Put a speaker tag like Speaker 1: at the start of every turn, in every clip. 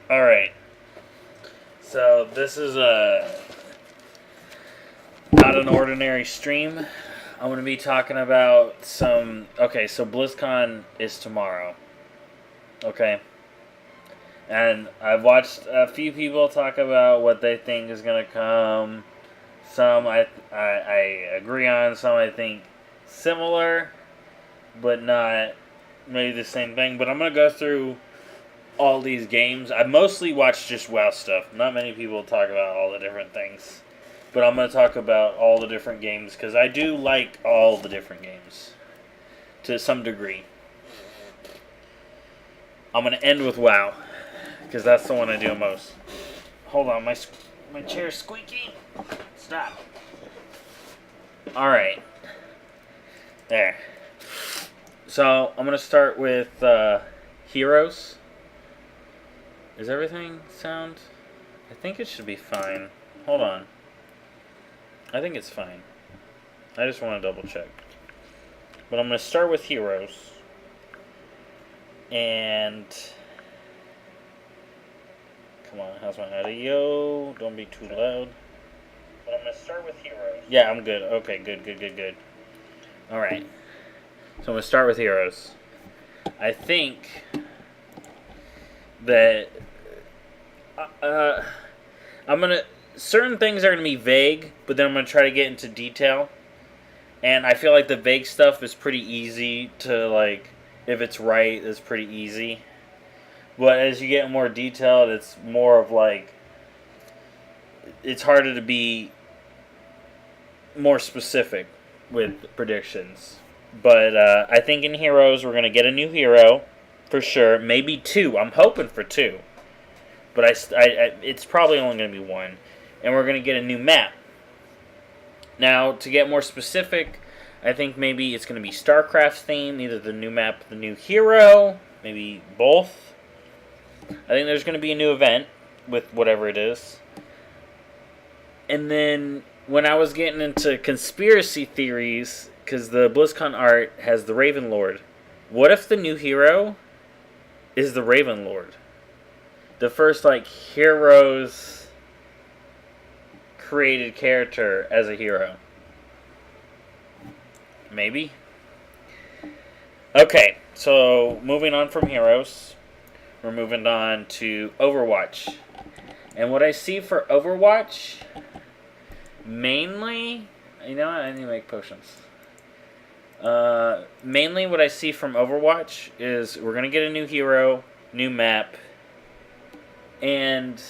Speaker 1: Alright, so this is not an ordinary stream. I'm going to be talking about some... Okay, so BlizzCon is tomorrow. Okay. And I've watched a few people talk about what they think is going to come. Some I agree on, some I think similar, but not maybe the same thing. But I'm going to go through all these games. I mostly watch just WoW stuff. Not many people talk about all the different things. But I'm going to talk about all the different games because I do like all the different games to some degree. I'm going to end with WoW because that's the one I do most. Hold on, my chair's squeaky. Stop. Alright. There. So, I'm going to start with Heroes. Is everything sound? I think it should be fine. Hold on. I think it's fine. I just want to double check. But I'm going to start with Heroes. And... Come on, how's my audio? Don't be too loud. But I'm going to start with Heroes. Yeah, I'm good. Okay, good. Alright. So I'm going to start with Heroes. I think that... I'm going to... Certain things are going to be vague, but then I'm going to try to get into detail. And I feel like the vague stuff is pretty easy to, like... If it's right, it's pretty easy. But as you get more detailed, it's more of like... It's harder to be more specific with predictions. But I think in Heroes, we're going to get a new hero. For sure. Maybe 2. I'm hoping for 2. But it's probably only going to be 1. And we're going to get a new map. Now, to get more specific, I think maybe it's going to be StarCraft themed. Either the new map, the new hero. Maybe both. I think there's going to be a new event with whatever it is. And then when I was getting into conspiracy theories, because the BlizzCon art has the Raven Lord. What if the new hero is the Raven Lord? The first, like, Heroes created character as a hero. Maybe. Okay, so moving on from Heroes, we're moving on to Overwatch. And what I see for Overwatch, mainly, you know what, I need to make potions. Mainly what I see from Overwatch is we're going to get a new hero, new map, and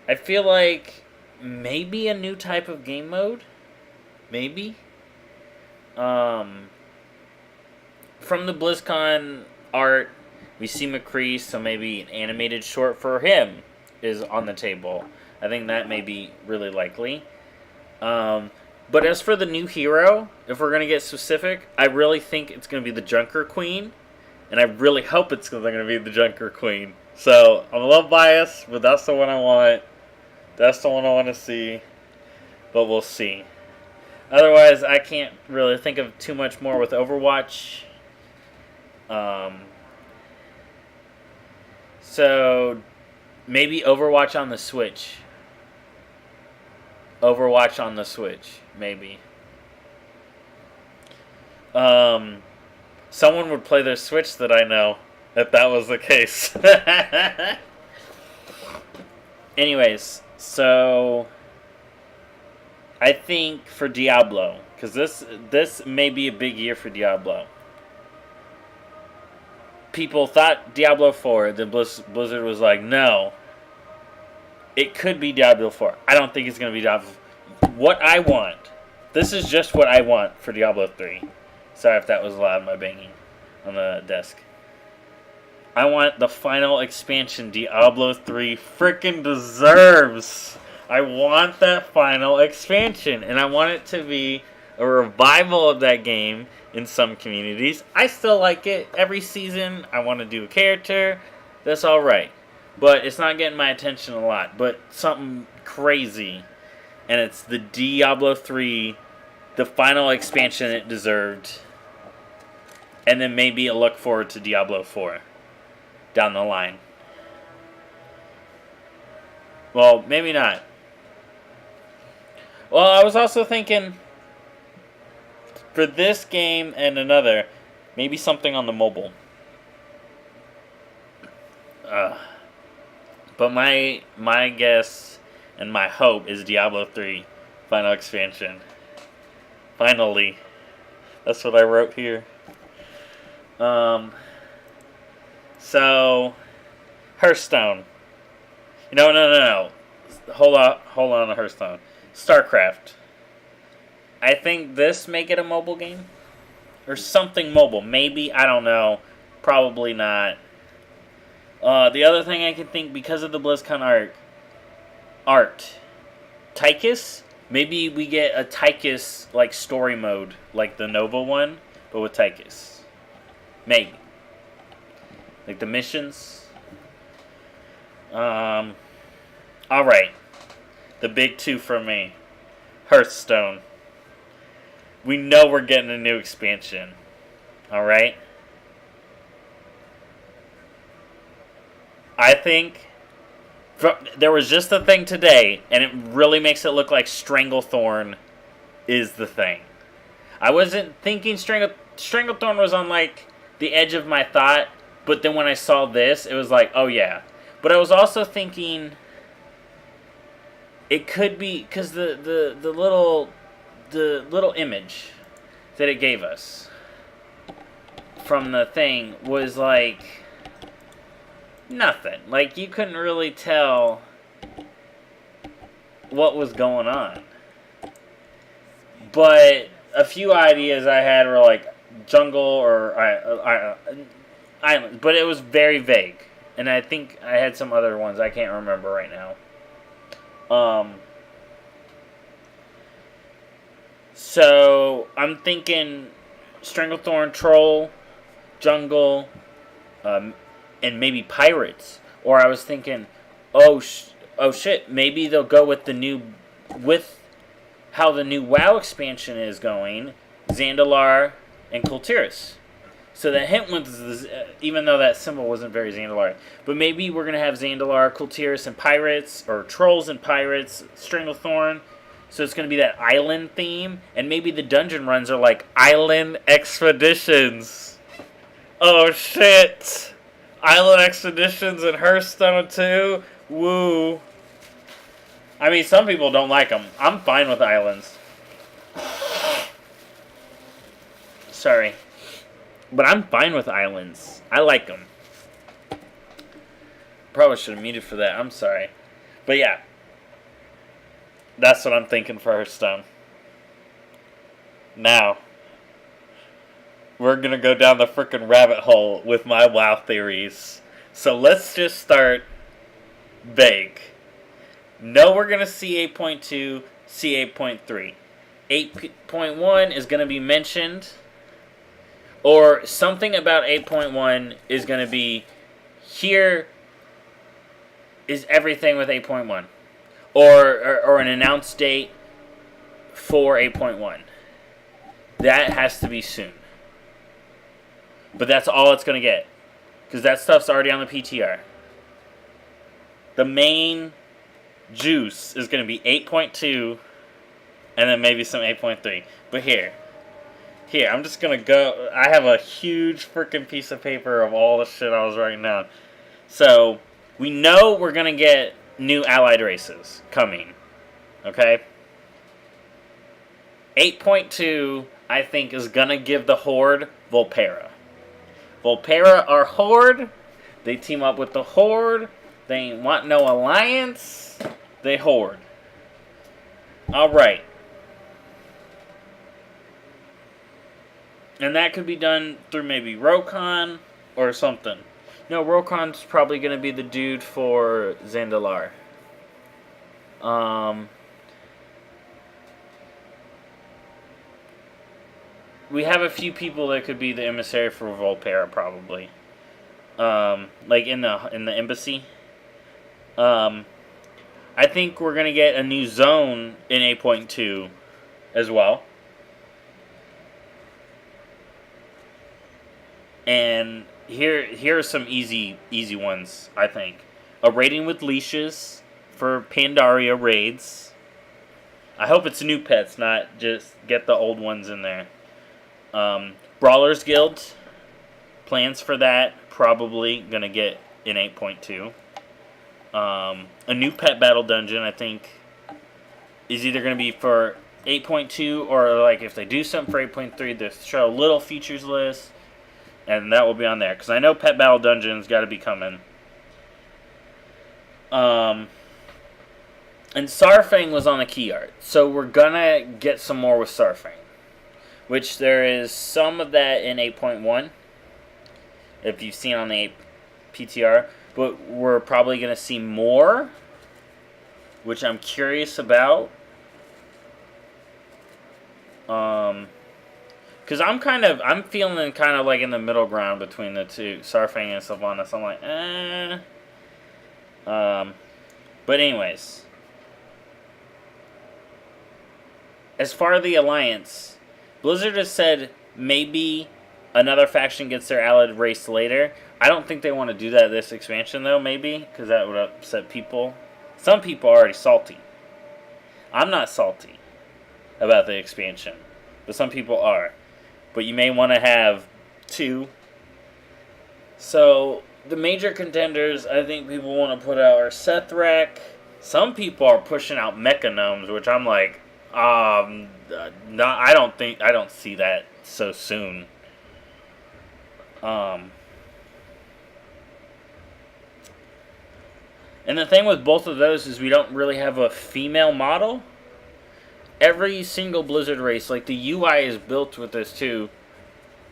Speaker 1: I feel like maybe a new type of game mode. Maybe. From the BlizzCon art, we see McCree, so maybe an animated short for him is on the table. I think that may be really likely. But as for the new hero, if we're going to get specific, I really think it's going to be the Junker Queen. And I really hope it's going to be the Junker Queen. So, I'm a little biased, but that's the one I want. That's the one I want to see. But we'll see. Otherwise, I can't really think of too much more with Overwatch. So, maybe Overwatch on the Switch. Overwatch on the Switch, maybe. Someone would play their Switch that I know, if that was the case. Anyways, so I think for Diablo, because this may be a big year for Diablo. People thought Diablo 4, then Blizzard was like, no. It could be Diablo 4. I don't think it's going to be Diablo 4. What I want, this is just what I want for Diablo 3. Sorry if that was loud, my banging on the desk. I want the final expansion Diablo 3 freaking deserves. I want that final expansion. And I want it to be a revival of that game in some communities. I still like it. Every season, I want to do a character. That's alright. But it's not getting my attention a lot. But something crazy. And it's the Diablo 3, the final expansion it deserved. And then maybe a look forward to Diablo 4. down the line. Well, maybe not. Well, I was also thinking for this game and another, maybe something on the mobile. But my guess and my hope is Diablo 3 final expansion. Finally. That's what I wrote here. So Hearthstone. No. Hold on to Hearthstone. StarCraft. I think this may get a mobile game. Or something mobile. Maybe, I don't know. Probably not. The other thing I can think, because of the BlizzCon art, Tychus. Maybe we get a Tychus like story mode, like the Nova one, but with Tychus. Maybe. Like the missions. Alright. The big two for me. Hearthstone. We know we're getting a new expansion. Alright? I think there was just a thing today, and it really makes it look like Stranglethorn is the thing. I wasn't thinking Stranglethorn was on like the edge of my thought, but then when I saw this, it was like, oh yeah. But I was also thinking it could be because the little image that it gave us from the thing was like nothing. Like, you couldn't really tell what was going on. But a few ideas I had were like jungle or island. But it was very vague. And I think I had some other ones I can't remember right now. So I'm thinking Stranglethorn, Troll, Jungle, and maybe Pirates. Or I was thinking, oh shit, maybe they'll go with with how the new WoW expansion is going, Zandalar and Kultiris. So the hint was, even though that symbol wasn't very Zandalar, but maybe we're going to have Zandalar, Kultiris, and Pirates, or Trolls and Pirates, Stranglethorn. So it's going to be that island theme, and maybe the dungeon runs are like Island Expeditions. Oh shit! Island Expeditions in Hearthstone too? Woo. I mean, some people don't like them. I'm fine with islands. Sorry. But I'm fine with islands. I like them. Probably should have muted for that. I'm sorry. But yeah. That's what I'm thinking for Hearthstone. Now, we're going to go down the frickin' rabbit hole with my WoW theories. So let's just start vague. No, we're going to see 8.2, see 8.3. 8.1 is going to be mentioned, or something about 8.1 is going to be, here is everything with 8.1. Or an announced date for 8.1. That has to be soon. But that's all it's going to get. Because that stuff's already on the PTR. The main juice is going to be 8.2 and then maybe some 8.3. But here, I'm just going to go. I have a huge freaking piece of paper of all the shit I was writing down. So, we know we're going to get new allied races coming. Okay? 8.2, I think, is going to give the Horde Volpera. Volpera are Horde. They team up with the Horde. They ain't want no alliance. They Horde. Alright. And that could be done through maybe Rokon or something. No, Rokon's probably going to be the dude for Zandalar. We have a few people that could be the emissary for Volpera, probably. Like in the embassy. I think we're going to get a new zone in 8.2 as well. And here are some easy ones, I think. A rating with leashes for Pandaria raids. I hope it's new pets, not just get the old ones in there. Brawlers Guild. Plans for that, probably going to get in 8.2. A new pet battle dungeon, I think, is either going to be for 8.2 or like if they do something for 8.3, they show a little features list, and that will be on there. Because I know pet battle dungeons got to be coming. And Sarfang was on the key art. So we're going to get some more with Sarfang. Which there is some of that in 8.1. If you've seen on the PTR. But we're probably going to see more. Which I'm curious about. Because I'm feeling kind of like in the middle ground between the two. Sarfang and Sylvanas. I'm like, But anyways. As far as the Alliance, Blizzard has said maybe another faction gets their allied race later. I don't think they want to do that this expansion, though, maybe, because that would upset people. Some people are already salty. I'm not salty about the expansion, but some people are. But you may want to have two. So, the major contenders I think people want to put out are Sethrak. Some people are pushing out Mechanomes, which I'm like, I don't see that so soon. And the thing with both of those is we don't really have a female model. Every single Blizzard race, like the UI is built with this too.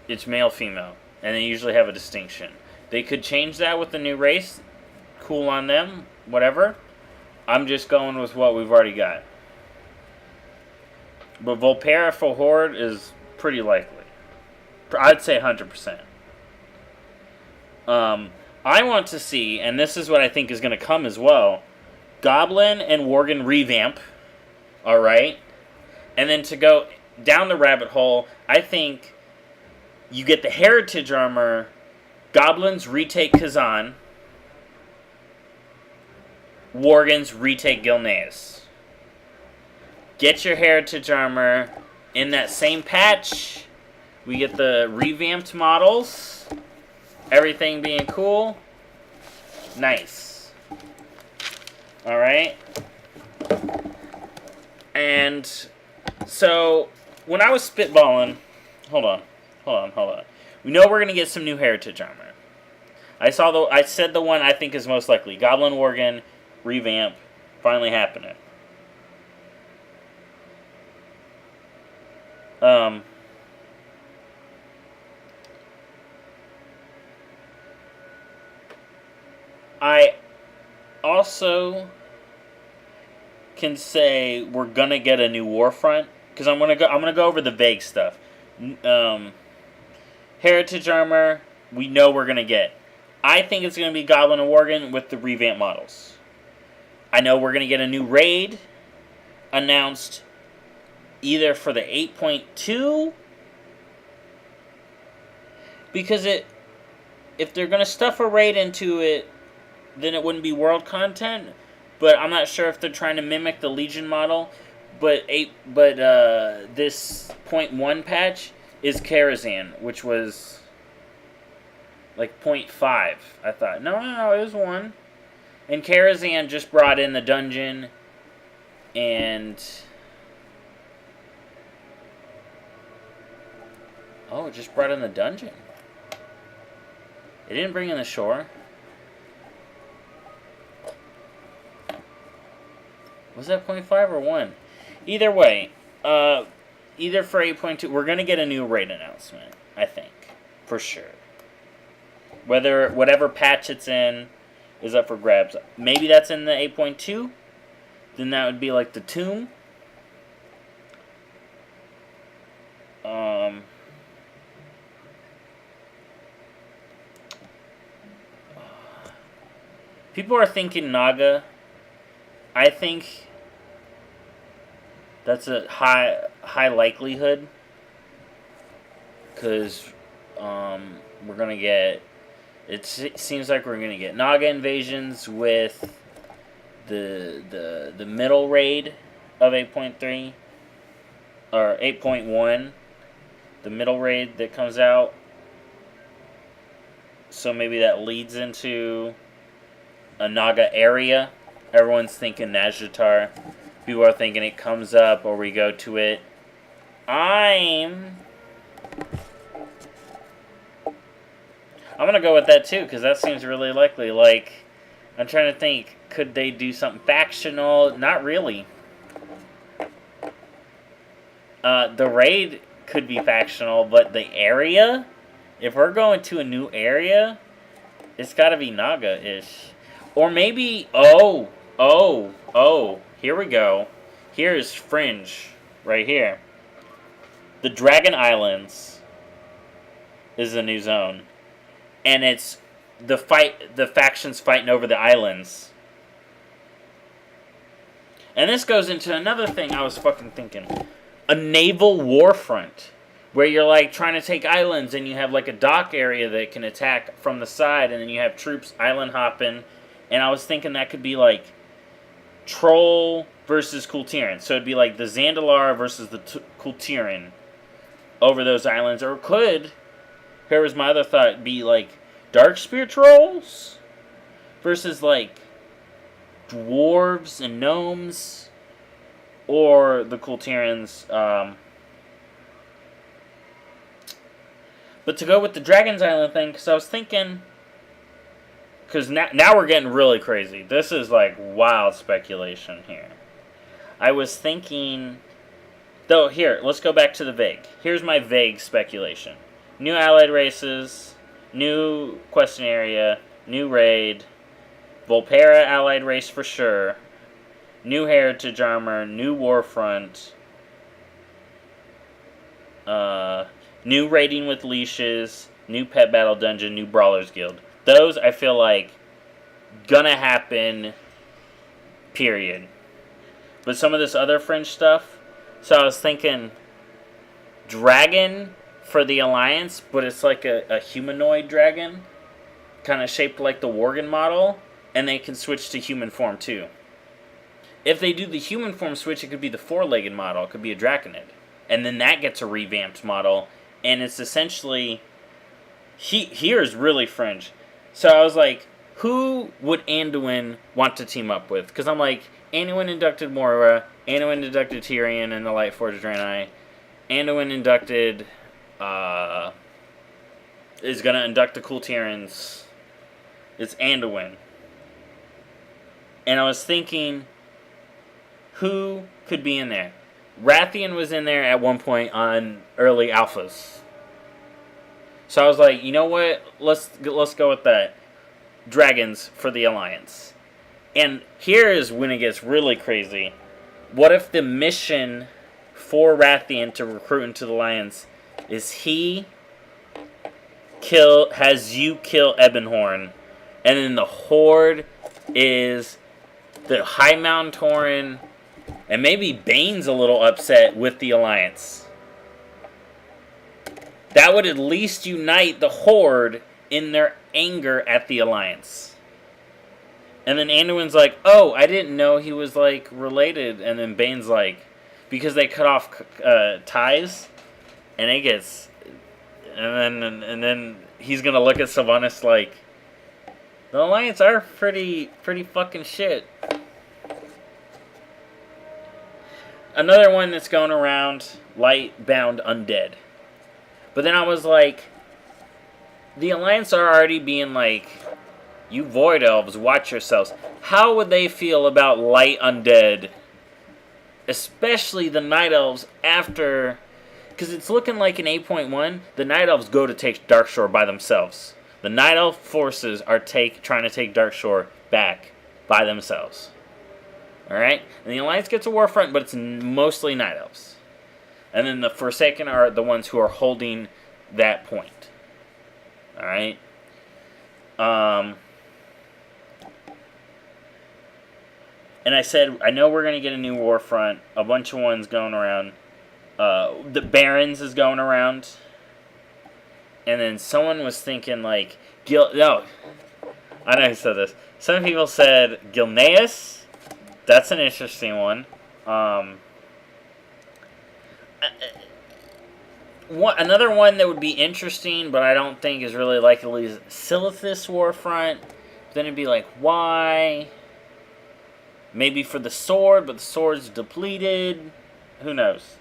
Speaker 1: It's male, female, and they usually have a distinction. They could change that with the new race. Cool on them, whatever. I'm just going with what we've already got. But Volpera for Horde is pretty likely. I'd say 100%. I want to see, and this is what I think is going to come as well, Goblin and Worgen revamp. Alright? And then to go down the rabbit hole, I think you get the Heritage Armor, Goblins retake Kazan, Worgens retake Gilneas. Get your Heritage Armor in that same patch. We get the revamped models. Everything being cool. Nice. Alright. And so, when I was spitballing... Hold on. We know we're going to get some new Heritage Armor. I said the one I think is most likely. Goblin Worgen revamp. Finally happening. I also can say we're gonna get a new Warfront because I'm gonna go over the vague stuff. Heritage Armor, we know we're gonna get. I think it's gonna be Goblin and Worgen with the revamped models. I know we're gonna get a new raid announced either for the 8.2 because if they're gonna stuff a raid into it, then it wouldn't be world content. But I'm not sure if they're trying to mimic the Legion model. But this .1 patch is Karazhan, which was like 0.5. I thought no, it was 1. And Karazhan just brought in the dungeon and it just brought in the dungeon. It didn't bring in the shore. Was that 0.5 or 1? Either way, either for 8.2, we're going to get a new raid announcement, I think. For sure. Whatever patch it's in is up for grabs. Maybe that's in the 8.2. Then that would be like the tomb. People are thinking Naga. I think that's a high likelihood because we're gonna get seems like we're gonna get Naga invasions with the middle raid of 8.3 or 8.1, the middle raid that comes out. So maybe that leads into a Naga area. Everyone's thinking Nazjatar. People are thinking it comes up or we go to it. I'm gonna go with that too, because that seems really likely. Like, I'm trying to think, could they do something factional? Not really. The raid could be factional, but the area, if we're going to a new area, it's gotta be Naga-ish. Or maybe, here we go. Here's Fringe, right here. The Dragon Islands is a new zone. And it's the factions fighting over the islands. And this goes into another thing I was fucking thinking. A naval war front. Where you're like trying to take islands and you have like a dock area that can attack from the side. And then you have troops island hopping. And I was thinking that could be like Troll versus Kultiran. So it'd be like the Zandalar versus the Kultiran over those islands. Or it could... Here was my other thought, be like Darkspear Trolls versus like dwarves and gnomes, or the Kultirans. But to go with the Dragon's Island thing, because I was thinking, because now we're getting really crazy. This is like wild speculation here. I was thinking, though, here, let's go back to the vague. Here's my vague speculation. New allied races, new question area, new raid, Volpera allied race for sure, new heritage armor, new warfront, new raiding with leashes, new pet battle dungeon, new brawlers guild. Those I feel like gonna happen, period. But some of this other fringe stuff, so I was thinking dragon for the Alliance, but it's like a humanoid dragon, kind of shaped like the Worgen model, and they can switch to human form too. If they do the human form switch, it could be the four-legged model, it could be a Draconid, and then that gets a revamped model, and it's essentially, here's really fringe. So I was like, who would Anduin want to team up with? Because I'm like, Anduin inducted Moira, Anduin inducted Tyrion and the Lightforged Draenei, Anduin inducted... is going to induct the Kultirans. It's Anduin. And I was thinking, who could be in there? Rathian was in there at one point on early alphas. So I was like, you know what? Let's go with that. Dragons for the Alliance. And here is when it gets really crazy. What if the mission for Rathian to recruit into the Alliance is has you kill Ebonhorn, and then the Horde is the High Mountain Tauren, and maybe Bane's a little upset with the Alliance. That would at least unite the Horde in their anger at the Alliance. And then Anduin's like, oh, I didn't know he was like related, and then Bane's like, because they cut off ties. And it gets, and then he's gonna look at Sylvanas like, the Alliance are pretty fucking shit. Another one that's going around, Lightbound Undead. But then I was like, the Alliance are already being like, you Void Elves, watch yourselves. How would they feel about Light Undead? Especially the Night Elves after... Because it's looking like in 8.1, the Night Elves go to take Darkshore by themselves. The Night Elf forces are trying to take Darkshore back by themselves. Alright? And the Alliance gets a warfront, but it's mostly Night Elves. And then the Forsaken are the ones who are holding that point. Alright? And I said, I know we're going to get a new warfront. A bunch of ones going around. The Barons is going around. And then someone was thinking like no, I know who said this. Some people said Gilneas. That's an interesting one. Another one that would be interesting, but I don't think is really likely, is Silithus Warfront. Then it'd be like, why? Maybe for the sword, but the sword's depleted. Who knows?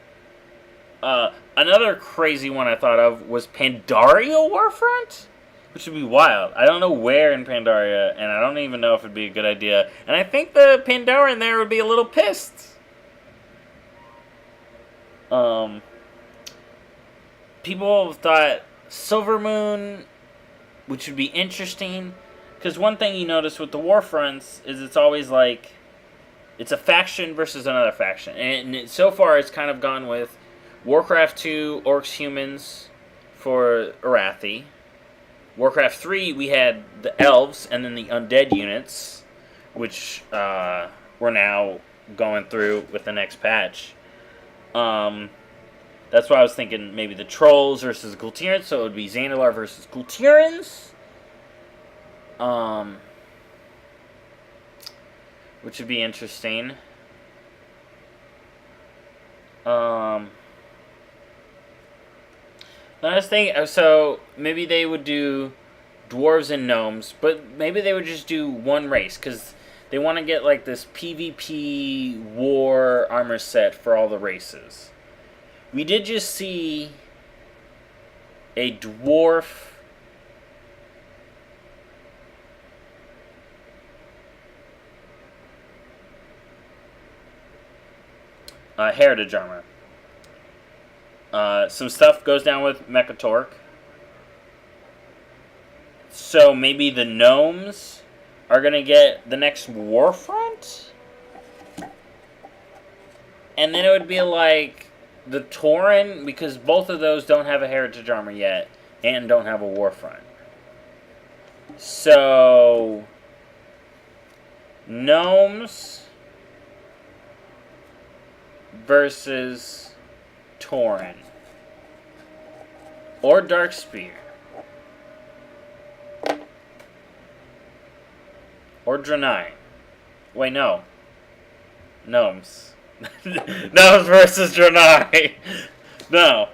Speaker 1: Another crazy one I thought of was Pandaria Warfront, which would be wild. I don't know where in Pandaria, and I don't even know if it'd be a good idea. And I think the Pandaren there would be a little pissed. People have thought Silvermoon, which would be interesting, because one thing you notice with the Warfronts is it's always like, it's a faction versus another faction. And so far it's kind of gone with Warcraft 2, Orcs, Humans for Arathi. Warcraft 3, we had the Elves and then the Undead units, which we're now going through with the next patch. That's why I was thinking maybe the Trolls versus Gul'Tirans, so it would be Zandalar versus Gul'Tirans. Which would be interesting. I was thinking, so maybe they would do dwarves and gnomes, but maybe they would just do one race, because they want to get like this PvP war armor set for all the races. We did just see a dwarf heritage armor. Some stuff goes down with Mechatork. So maybe the gnomes are going to get the next Warfront? And then it would be like the Tauren, because both of those don't have a heritage armor yet and don't have a Warfront. So gnomes versus Tauren. Or Darkspear. Or Draenei. Wait, no. Gnomes. Gnomes versus Draenei. No.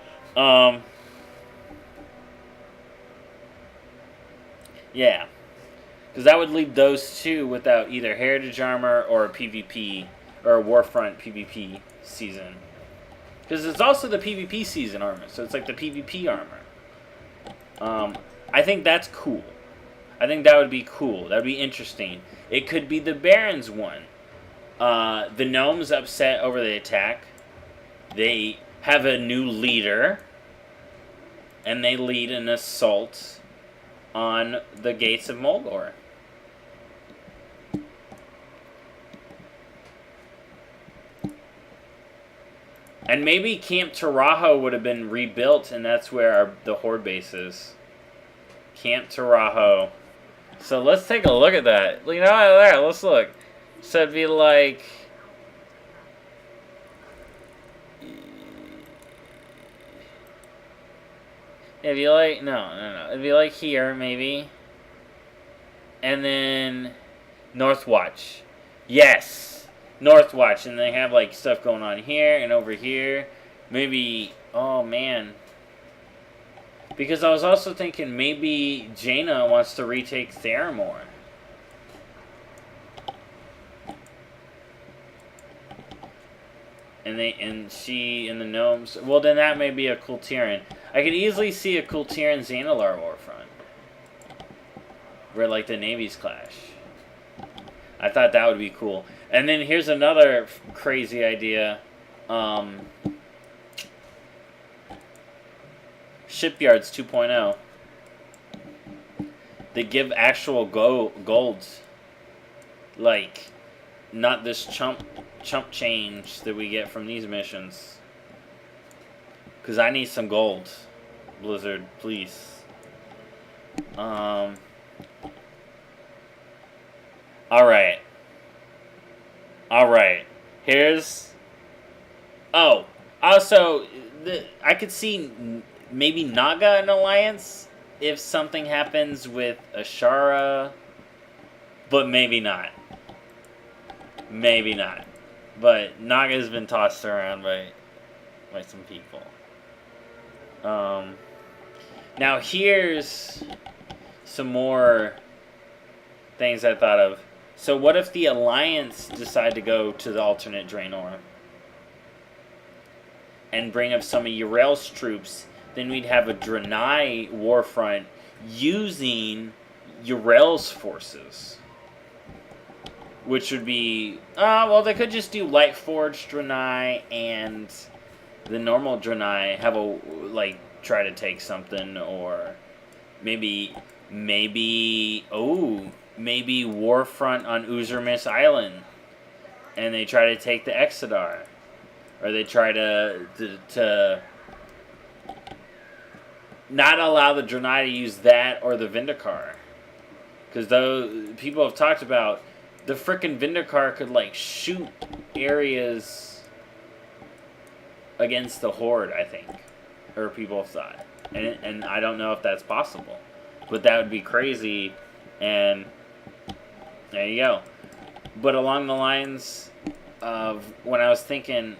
Speaker 1: Yeah. Because that would leave those two without either heritage armor or a PvP, or a Warfront PvP season. Because it's also the PvP season armor, so it's like the PvP armor. I think that's cool. I think that would be cool. That would be interesting. It could be the Barons one. The gnomes upset over the attack. They have a new leader. And they lead an assault on the gates of Mulgore. And maybe Camp Tarajo would have been rebuilt, and that's where the Horde base is. Camp Tarajo. So let's take a look at that. You know, there, let's look. So it'd be like... It'd be like... No. It'd be like here, maybe. And then... Northwatch. Yes! Northwatch. And they have, like, stuff going on here and over here. Maybe... Oh, man. Because I was also thinking maybe Jaina wants to retake Theramore. And she and the gnomes. Well, then that may be a Gul'Tiran. I could easily see a Gul'Tiran Zandalar Warfront, where like the navies clash. I thought that would be cool. And then here's another crazy idea. Shipyards 2.0. They give actual golds. Like, not this chump change that we get from these missions. Because I need some gold. Blizzard, please. Alright. Here's... Oh, also, I could see maybe Naga an alliance if something happens with Ashara, but maybe not. Maybe not. But Naga's been tossed around by some people. Now here's some more things I thought of. So what if the Alliance decide to go to the alternate Draenor and bring up some of Yrel's troops? Then we'd have a Draenei warfront using Yrel's forces. Which would be... well, they could just do Lightforged Draenei and the normal Draenei have a... like, try to take something, or maybe Warfront on Uzurmis Island, and they try to take the Exodar, or they try to not allow the Draenei to use that or the Vindikar, because those people have talked about the frickin' Vindikar could like shoot areas against the Horde, I think, or people have thought, and I don't know if that's possible, but that would be crazy. And there you go. But along the lines of when I was thinking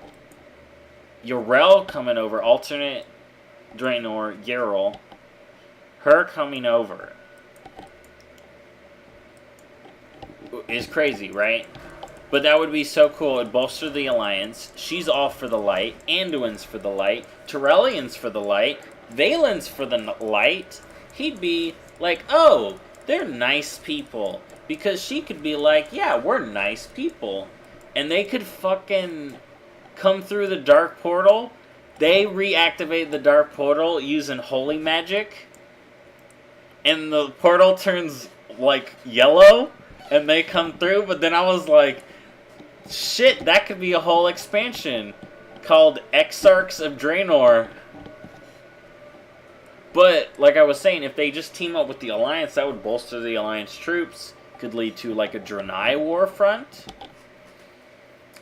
Speaker 1: Yrel coming over, alternate Draenor, Yrel, her coming over is crazy, right? But that would be so cool. It'd bolster the Alliance. She's all for the light. Anduin's for the light. Tyrellian's for the light. Valen's for the light. He'd be like, oh, they're nice people. Because she could be like, yeah, we're nice people. And they could fucking come through the dark portal. They reactivate the dark portal using holy magic. And the portal turns, like, yellow. And they come through. But then I was like, shit, that could be a whole expansion called Exarchs of Draenor. But, like I was saying, if they just team up with the Alliance, that would bolster the Alliance troops. Could lead to, like, a Draenei war front.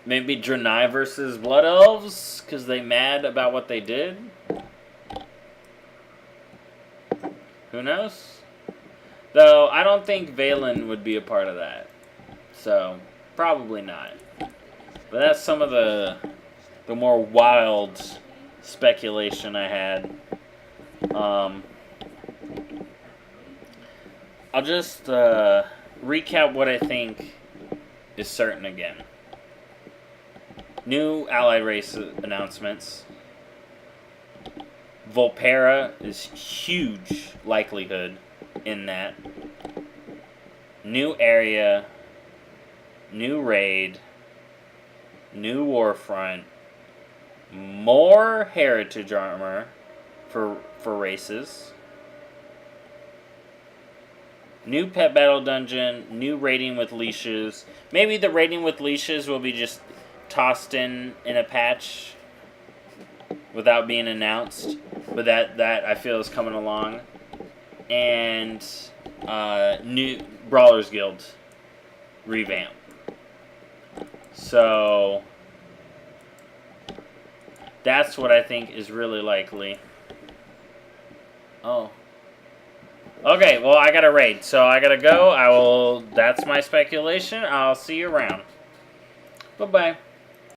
Speaker 1: Maybe Draenei versus Blood Elves, because they mad about what they did. Who knows? Though, I don't think Valen would be a part of that. So, probably not. But that's some of the more wild speculation I had. I'll just recap what I think is certain again. New allied race announcements. Volpera is huge likelihood in that. New area, new raid, new warfront, more heritage armor for races, new pet battle dungeon, new raiding with leashes. Maybe the raiding with leashes will be just tossed in a patch without being announced, but that I feel is coming along. And new Brawlers Guild revamp. So that's what I think is really likely. Oh. Okay, well, I gotta raid, so I gotta go. That's my speculation. I'll see you around. Bye-bye.